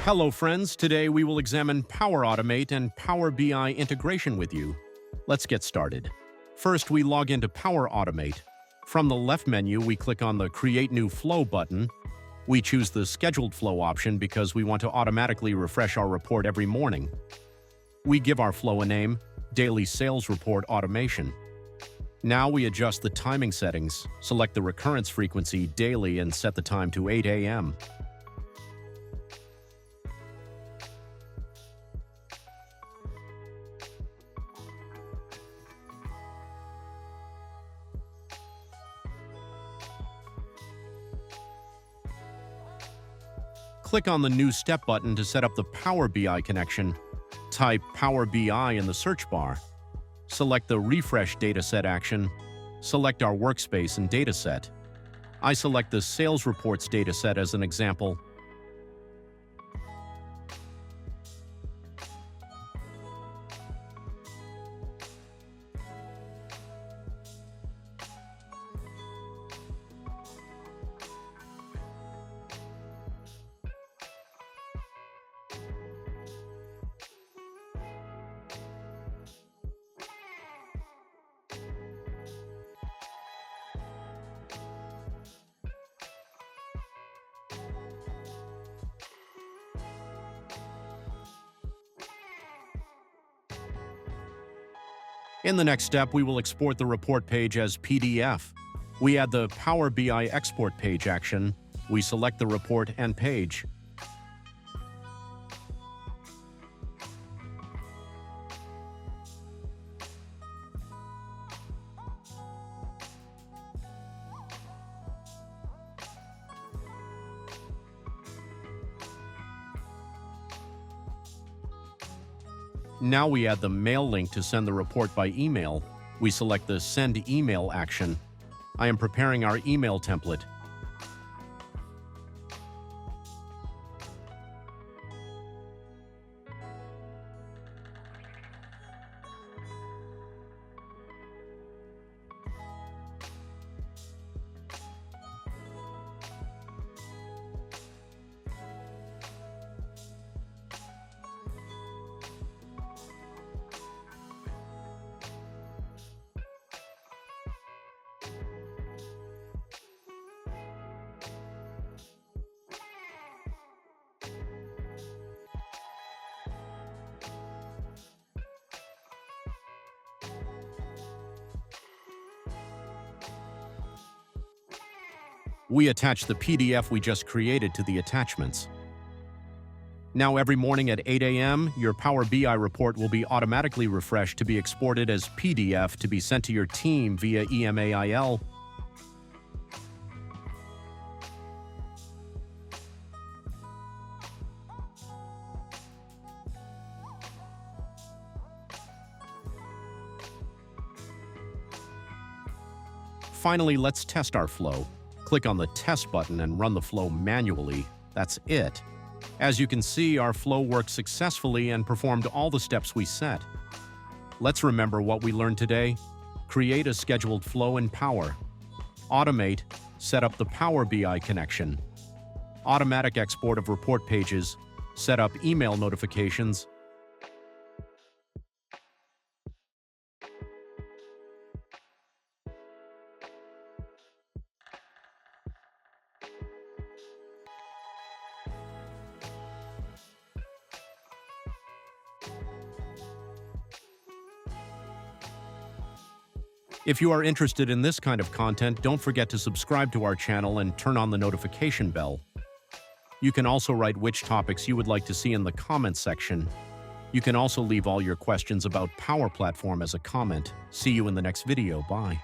Hello friends, today we will examine Power Automate and Power BI integration with you. Let's get started. First, we log into Power Automate. From the left menu, we click on the Create New Flow button. We choose the Scheduled Flow option because we want to automatically refresh our report every morning. We give our flow a name, Daily Sales Report Automation. Now we adjust the timing settings, select the recurrence frequency daily and set the time to 8 a.m. Click on the New Step button to set up the Power BI connection. Type Power BI in the search bar. Select the Refresh Dataset action. Select our workspace and dataset. I select the Sales Reports dataset as an example. In the next step, we will export the report page as PDF. We add the Power BI Export Page action. We select the report and page. Now we add the mail link to send the report by email. We select the Send Email action. I am preparing our email template. We attach the PDF we just created to the attachments. Now every morning at 8 a.m., your Power BI report will be automatically refreshed to be exported as PDF to be sent to your team via email. Finally, let's test our flow. Click on the Test button and run the flow manually. That's it. As you can see, our flow worked successfully and performed all the steps we set. Let's remember what we learned today. Create a scheduled flow in Power. Automate, set up the Power BI connection. Automatic export of report pages, set up email notifications, If you are interested in this kind of content, don't forget to subscribe to our channel and turn on the notification bell. You can also write which topics you would like to see in the comments section. You can also leave all your questions about Power Platform as a comment. See you in the next video. Bye.